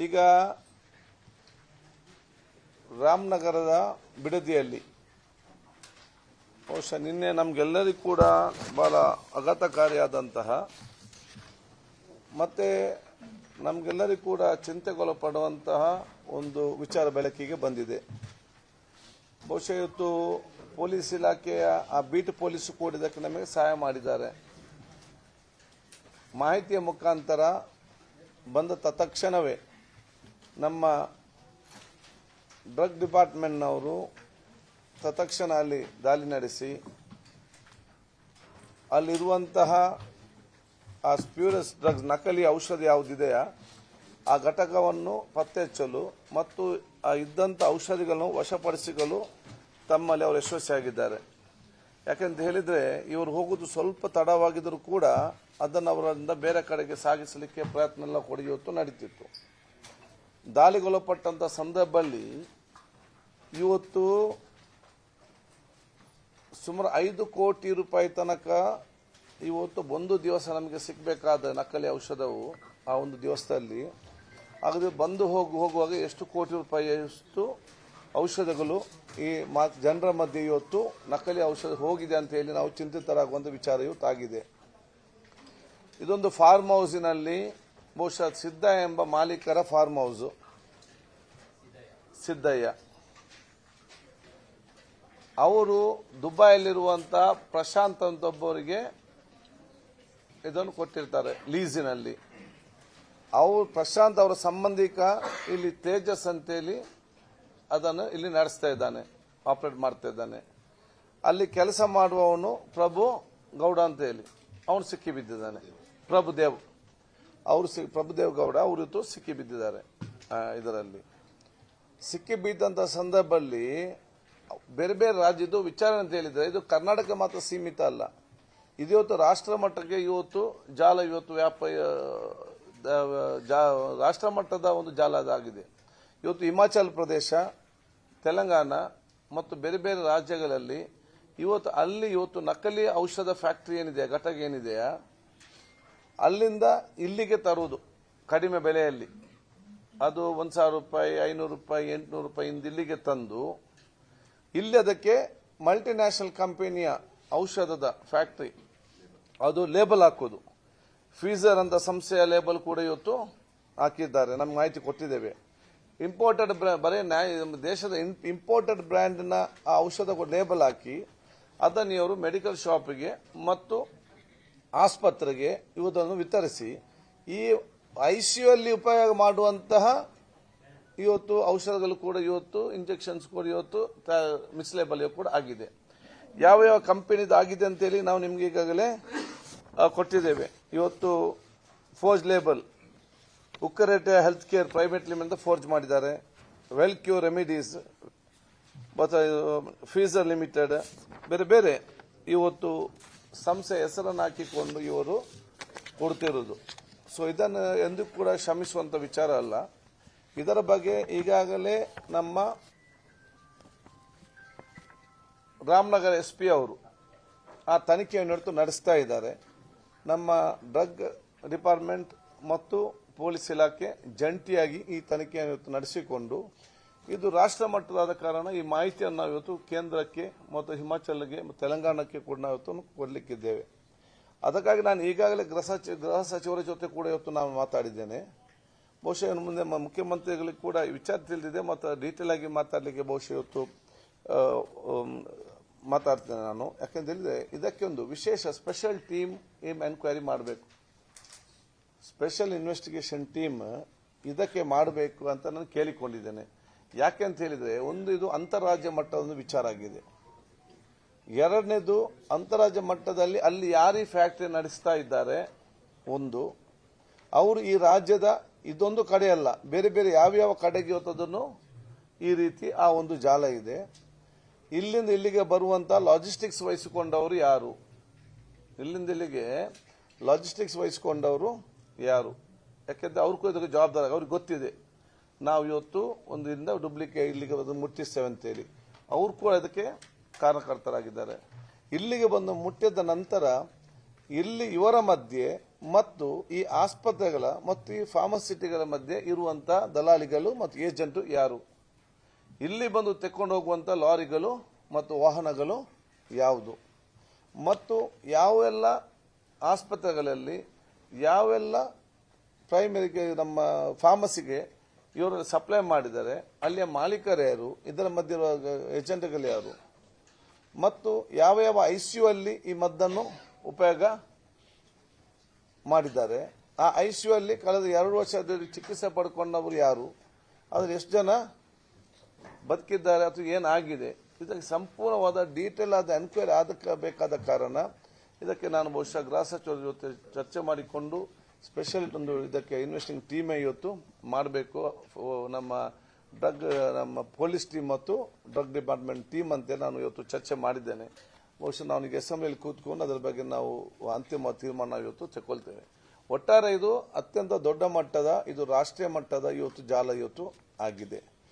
ಈಗ ರಾಮನಗರದ ಬಿಡದಿಯಲ್ಲಿ ಬಹುಶಃ ನಿನ್ನೆ ನಮಗೆಲ್ಲರಿಗೂ ಕೂಡ ಬಹಳ ಆಘಾತಕಾರಿಯಾದಂತಹ ಮತ್ತೆ ನಮಗೆಲ್ಲರಿಗೂ ಕೂಡ ಚಿಂತೆಗೊಳಪಡುವಂತಹ ಒಂದು ವಿಚಾರ ಬೆಳಕಿಗೆ ಬಂದಿದೆ. ಬಹುಶಃ ಇವತ್ತು ಪೊಲೀಸ್ ಇಲಾಖೆಯ ಆ ಬೀಟ್ ಪೊಲೀಸ್ ಕೂಡ ಇದಕ್ಕೆ ನಮಗೆ ಸಹಾಯ ಮಾಡಿದ್ದಾರೆ. ಮಾಹಿತಿಯ ಮುಖಾಂತರ ಬಂದ ತತ್ಕ್ಷಣವೇ ನಮ್ಮ ಡ್ರಗ್ ಡಿಪಾರ್ಟ್ಮೆಂಟ್ನವರು ತತ್ಕ್ಷಣ ಅಲ್ಲಿ ದಾಳಿ ನಡೆಸಿ ಅಲ್ಲಿರುವಂತಹ ಆ ಸ್ಪ್ಯೂರಸ್ ಡ್ರಗ್ಸ್ ನಕಲಿ ಔಷಧ ಯಾವುದಿದೆಯಾ ಆ ಘಟಕವನ್ನು ಪತ್ತೆ ಹಚ್ಚಲು ಮತ್ತು ಆ ಇದ್ದಂಥ ಔಷಧಿಗಳನ್ನು ವಶಪಡಿಸಿಕೊಳ್ಳಲು ತಮ್ಮಲ್ಲಿ ಅವರು ಯಶಸ್ವಿಯಾಗಿದ್ದಾರೆ. ಯಾಕೆಂತ ಹೇಳಿದರೆ ಇವರು ಹೋಗುವುದು ಸ್ವಲ್ಪ ತಡವಾಗಿದ್ದರೂ ಕೂಡ ಅದನ್ನು ಅವರಿಂದ ಬೇರೆ ಕಡೆಗೆ ಸಾಗಿಸಲಿಕ್ಕೆ ಪ್ರಯತ್ನ ಎಲ್ಲ ಕೂಡ ಇವತ್ತು ನಡೀತಿತ್ತು. ದಾಳಿಗೊಳಪಟ್ಟಂಥ ಸಂದರ್ಭದಲ್ಲಿ ಇವತ್ತು ಸುಮಾರು 5 ಕೋಟಿ ರೂಪಾಯಿ ತನಕ ಇವತ್ತು ಒಂದು ದಿವಸ ನಮಗೆ ಸಿಗಬೇಕಾದ ನಕಲಿ ಔಷಧವು ಆ ಒಂದು ದಿವಸದಲ್ಲಿ ಹಾಗಾದರೆ ಬಂದು ಹೋಗುವಾಗ ಎಷ್ಟು ಕೋಟಿ ರೂಪಾಯಿಯಷ್ಟು ಔಷಧಗಳು ಈ ಜನರ ಮಧ್ಯೆ ಇವತ್ತು ನಕಲಿ ಔಷಧ ಹೋಗಿದೆ ಅಂತ ಹೇಳಿ ನಾವು ಚಿಂತಿತರಾಗುವಂಥ ವಿಚಾರ ಇವತ್ತು ಆಗಿದೆ. ಇದೊಂದು ಫಾರ್ಮ್ ಹೌಸಿನಲ್ಲಿ ಬಹುಶಃ ಸಿದ್ಧ ಎಂಬ ಮಾಲೀಕರ ಫಾರ್ಮ್ ಹೌಸ್ ಸಿದ್ದಯ್ಯ ಅವರು ದುಬೈಯಲ್ಲಿರುವಂಥ ಪ್ರಶಾಂತ್ ಅಂತೊಬ್ಬರಿಗೆ ಇದನ್ನು ಕೊಟ್ಟಿರ್ತಾರೆ ಲೀಸಿನಲ್ಲಿ. ಅವರು ಪ್ರಶಾಂತ್ ಅವರ ಸಂಬಂಧಿಕ ಇಲ್ಲಿ ತೇಜಸ್ ಅಂತೇಳಿ ಅದನ್ನು ಇಲ್ಲಿ ನಡೆಸ್ತಾ ಇದ್ದಾನೆ, ಆಪರೇಟ್ ಮಾಡ್ತಾ ಇದ್ದಾನೆ. ಅಲ್ಲಿ ಕೆಲಸ ಮಾಡುವವನು ಪ್ರಭು ಗೌಡ ಅಂತ ಹೇಳಿ ಅವನು ಸಿಕ್ಕಿ ಬಿದ್ದಿದ್ದಾನೆ. ಪ್ರಭುದೇವ್ ಗೌಡ ಅವರು ಸಿಕ್ಕಿ ಬಿದ್ದಿದ್ದಾರೆ. ಇದರಲ್ಲಿ ಸಿಕ್ಕಿ ಬಿದ್ದಂಥ ಸಂದರ್ಭದಲ್ಲಿ ಬೇರೆ ಬೇರೆ ರಾಜ್ಯದ ವಿಚಾರಣೆ ಅಂತ ಹೇಳಿದರೆ ಇದು ಕರ್ನಾಟಕ ಮಾತ್ರ ಸೀಮಿತ ಅಲ್ಲ, ಇದು ಇವತ್ತು ರಾಷ್ಟ್ರ ಮಟ್ಟಕ್ಕೆ ಇವತ್ತು ಜಾಲ ಇವತ್ತು ರಾಷ್ಟ್ರ ಮಟ್ಟದ ಒಂದು ಜಾಲ ಅದಾಗಿದೆ. ಇವತ್ತು ಹಿಮಾಚಲ ಪ್ರದೇಶ, ತೆಲಂಗಾಣ ಮತ್ತು ಬೇರೆ ಬೇರೆ ರಾಜ್ಯಗಳಲ್ಲಿ ಇವತ್ತು ನಕಲಿ ಔಷಧ ಫ್ಯಾಕ್ಟರಿ ಏನಿದೆ, ಘಟಕ ಏನಿದೆಯಾ ಅಲ್ಲಿಂದ ಇಲ್ಲಿಗೆ ತರುವುದು ಕಡಿಮೆ ಬೆಲೆಯಲ್ಲಿ, ಅದು 1,000 ರೂಪಾಯಿ, 500 ರೂಪಾಯಿ, 800 ರೂಪಾಯಿಯಿಂದ ಇಲ್ಲಿಗೆ ತಂದು ಇಲ್ಲಿ ಅದಕ್ಕೆ ಮಲ್ಟಿನ್ಯಾಷನಲ್ ಕಂಪನಿಯ ಔಷಧದ ಫ್ಯಾಕ್ಟರಿ ಅದು ಲೇಬಲ್ ಹಾಕೋದು. ಫೀಸರ್ ಅಂತ ಸಂಸ್ಥೆಯ ಲೇಬಲ್ ಕೂಡ ಇವತ್ತು ಹಾಕಿದ್ದಾರೆ, ನಮ್ಗೆ ಮಾಹಿತಿ ಕೊಟ್ಟಿದ್ದೇವೆ. ಇಂಪೋರ್ಟೆಡ್ ಬರೀ ದೇಶದ ಇಂಪೋರ್ಟೆಡ್ ಬ್ರ್ಯಾಂಡ್ನ ಆ ಔಷಧ ಲೇಬಲ್ ಹಾಕಿ ಅದನ್ನು ಇವರು ಮೆಡಿಕಲ್ ಶಾಪಿಗೆ ಮತ್ತು ಆಸ್ಪತ್ರೆಗೆ ಇವುದನ್ನು ವಿತರಿಸಿ ಈ ICU ಅಲ್ಲಿ ಉಪಯೋಗ ಮಾಡುವಂತಹ ಇವತ್ತು ಔಷಧಗಳು ಕೂಡ ಇವತ್ತು ಇಂಜೆಕ್ಷನ್ಸ್ ಕೂಡ ಇವತ್ತು ಮಿಸ್ಲೇಬಲ್ ಕೂಡ ಆಗಿದೆ. ಯಾವ ಯಾವ ಕಂಪನಿದು ಆಗಿದೆ ಅಂತೇಳಿ ನಾವು ನಿಮ್ಗೆ ಈಗಾಗಲೇ ಕೊಟ್ಟಿದ್ದೇವೆ. ಇವತ್ತು ಫೋರ್ಜ್ ಲೇಬಲ್ ಉಕ್ಕರೇಟೆ health care private limited forge ಮಾಡಿದ್ದಾರೆ. ವೆಲ್ ಕ್ಯೂರ್ ರೆಮಿಡೀಸ್ ಮತ್ತು ಫೀಸರ್ ಲಿಮಿಟೆಡ್ ಬೇರೆ ಬೇರೆ ಇವತ್ತು ಸಂಸ್ಥೆ ಹೆಸರನ್ನು ಹಾಕಿಕೊಂಡು ಇವರು ಕೊಡ್ತಿರೋದು. ಸೊ ಇದನ್ನು ಎಂದೂ ಕೂಡ ಶ್ರಮಿಸುವಂಥ ವಿಚಾರ ಅಲ್ಲ. ಇದರ ಬಗ್ಗೆ ಈಗಾಗಲೇ ನಮ್ಮ ರಾಮನಗರ SP ಅವರು ಆ ತನಿಖೆಯನ್ನು ನಡೆಸ್ತಾ ಇದ್ದಾರೆ. ನಮ್ಮ ಡ್ರಗ್ ಡಿಪಾರ್ಟ್ಮೆಂಟ್ ಮತ್ತು ಪೊಲೀಸ್ ಇಲಾಖೆ ಜಂಟಿಯಾಗಿ ಈ ತನಿಖೆಯನ್ನು ನಡೆಸಿಕೊಂಡು ಇದು ರಾಷ್ಟ್ರ ಮಟ್ಟದಾದ ಕಾರಣ ಈ ಮಾಹಿತಿಯನ್ನು ನಾವು ಇವತ್ತು ಕೇಂದ್ರಕ್ಕೆ ಮತ್ತು ಹಿಮಾಚಲ್ಗೆ ಮತ್ತು ತೆಲಂಗಾಣಕ್ಕೆ ಕೂಡ ನಾವು ಇವತ್ತು ಕೊಡಲಿಕ್ಕಿದ್ದೇವೆ. ಅದಕ್ಕಾಗಿ ನಾನು ಈಗಾಗಲೇ ಗೃಹ ಸಚಿವರ ಜೊತೆ ಕೂಡ ಇವತ್ತು ನಾನು ಮಾತಾಡಿದ್ದೇನೆ. ಬಹುಶಃ ಇನ್ನು ಮುಂದೆ ಮುಖ್ಯಮಂತ್ರಿಗಳಿಗೆ ಕೂಡ ವಿಚಾರ ತಿಳಿದಿದೆ ಮತ್ತು ಡೀಟೇಲ್ ಆಗಿ ಮಾತಾಡಲಿಕ್ಕೆ ಬಹುಶಃ ಇವತ್ತು ಮಾತಾಡ್ತೇನೆ ನಾನು. ಯಾಕಂತ ಹೇಳಿದ್ರೆ ಇದಕ್ಕೆ ಒಂದು ವಿಶೇಷ ಸ್ಪೆಷಲ್ ಟೀಮ್ ಎನ್ಕ್ವೈರಿ ಮಾಡಬೇಕು, ಸ್ಪೆಷಲ್ ಇನ್ವೆಸ್ಟಿಗೇಷನ್ ಟೀಮ್ ಇದಕ್ಕೆ ಮಾಡಬೇಕು ಅಂತ ನಾನು ಕೇಳಿಕೊಂಡಿದ್ದೇನೆ. ಯಾಕೆ ಅಂತ ಹೇಳಿದ್ರೆ ಇದು ಅಂತಾರಾಜ್ಯ ಮಟ್ಟದ ಒಂದು ವಿಚಾರ ಆಗಿದೆ. ಎರಡನೇದು ಅಂತಾರಾಜ್ಯ ಮಟ್ಟದಲ್ಲಿ ಅಲ್ಲಿ ಯಾರು ಈ ಫ್ಯಾಕ್ಟರಿ ನಡೆಸ್ತಾ ಇದ್ದಾರೆ, ಅವರು ಈ ರಾಜ್ಯದ ಇದೊಂದು ಕಡೆ ಅಲ್ಲ, ಬೇರೆ ಬೇರೆ ಯಾವ್ಯಾವ ಕಡೆಗೆ ಇವತ್ತದನ್ನು ಈ ರೀತಿ ಆ ಒಂದು ಜಾಲ ಇದೆ. ಇಲ್ಲಿಂದ ಇಲ್ಲಿಗೆ ಬರುವಂತ ಲಾಜಿಸ್ಟಿಕ್ಸ್ ವಹಿಸಿಕೊಂಡವರು ಯಾರು, ಇಲ್ಲಿಂದ ಇಲ್ಲಿಗೆ ಲಾಜಿಸ್ಟಿಕ್ಸ್ ವಹಿಸಿಕೊಂಡವರು ಯಾರು, ಯಾಕೆಂದ್ರೆ ಅವ್ರಿಗೂ ಇದಕ್ಕೆ ಜವಾಬ್ದಾರಿ, ಅವ್ರಿಗೆ ಗೊತ್ತಿದೆ ನಾವು ಇವತ್ತು ಒಂದರಿಂದ ಡೂಪ್ಲಿಕೇಟ್ ಇಲ್ಲಿಗೆ ಮುಟ್ಟಿಸ್ತೇವೆ ಅಂತೇಳಿ. ಅವರು ಕೂಡ ಅದಕ್ಕೆ ಕಾರಣಕರ್ತರಾಗಿದ್ದಾರೆ. ಇಲ್ಲಿಗೆ ಬಂದು ಮುಟ್ಟಿದ ನಂತರ ಇಲ್ಲಿ ಇವರ ಮಧ್ಯೆ ಮತ್ತು ಈ ಆಸ್ಪತ್ರೆಗಳ ಮತ್ತು ಈ ಫಾರ್ಮಸಿಟಿಗಳ ಮಧ್ಯೆ ಇರುವಂತ ದಲಾಲಿಗಳು ಮತ್ತು ಏಜೆಂಟು ಯಾರು, ಇಲ್ಲಿ ಬಂದು ತೆಕ್ಕೊಂಡು ಹೋಗುವಂತ ಲಾರಿಗಳು ಮತ್ತು ವಾಹನಗಳು ಯಾವುದು, ಮತ್ತು ಯಾವೆಲ್ಲ ಆಸ್ಪತ್ರೆಗಳಲ್ಲಿ ಯಾವೆಲ್ಲ ಪ್ರೈಮರಿಗೆ ನಮ್ಮ ಫಾರ್ಮಸಿಗೆ ಇವರು ಸಪ್ಲೈ ಮಾಡಿದ್ದಾರೆ, ಅಲ್ಲಿಯ ಮಾಲೀಕರು ಯಾರು, ಇದರ ಮಧ್ಯೆ ಇರುವ ಏಜೆಂಟ್ಗಳು ಯಾರು, ಮತ್ತು ಯಾವ ಯಾವ ICU ಅಲ್ಲಿ ಈ ಮದ್ದನ್ನು ಉಪಯೋಗ ಮಾಡಿದ್ದಾರೆ, ಆ ICU ಅಲ್ಲಿ ಕಳೆದ 2 ವರ್ಷದಲ್ಲಿ ಚಿಕಿತ್ಸೆ ಪಡ್ಕೊಂಡವರು ಯಾರು, ಅದ್ರ ಎಷ್ಟು ಜನ ಬದುಕಿದ್ದಾರೆ ಅಥವಾ ಏನಾಗಿದೆ, ಇದಕ್ಕೆ ಸಂಪೂರ್ಣವಾದ ಡೀಟೇಲ್ ಆದ ಎನ್ಕ್ವೈರಿ ಆಗಬೇಕಾದ ಕಾರಣ ಇದಕ್ಕೆ ನಾನು ಬಹುಶಃ ಗೃಹ ಸಚಿವರ ಜೊತೆ ಚರ್ಚೆ ಮಾಡಿಕೊಂಡು ಸ್ಪೆಷಲ್ ಒಂದು ಇದಕ್ಕೆ ಇನ್ವೆಸ್ಟಿಂಗ್ ಟೀಮೇ ಇವತ್ತು ಮಾಡಬೇಕು. ನಮ್ಮ ಪೊಲೀಸ್ ಟೀಮ್ ಮತ್ತು ಡ್ರಗ್ ಡಿಪಾರ್ಟ್ಮೆಂಟ್ ಟೀಮ್ ಅಂತ ನಾನು ಇವತ್ತು ಚರ್ಚೆ ಮಾಡಿದ್ದೇನೆ. ಬಹುಶಃ ನಾವು ಈಗ ಅಸೆಂಬ್ಲಿಯಲ್ಲಿ ಕೂತ್ಕೊಂಡು ಅದರ ಬಗ್ಗೆ ನಾವು ಅಂತಿಮ ತೀರ್ಮಾನ ಇವತ್ತು ತಗೊಳ್ತೇವೆ. ಒಟ್ಟಾರೆ ಇದು ಅತ್ಯಂತ ದೊಡ್ಡ ಮಟ್ಟದ, ಇದು ರಾಷ್ಟ್ರೀಯ ಮಟ್ಟದ ಇವತ್ತು ಜಾಲ ಇವತ್ತು ಆಗಿದೆ.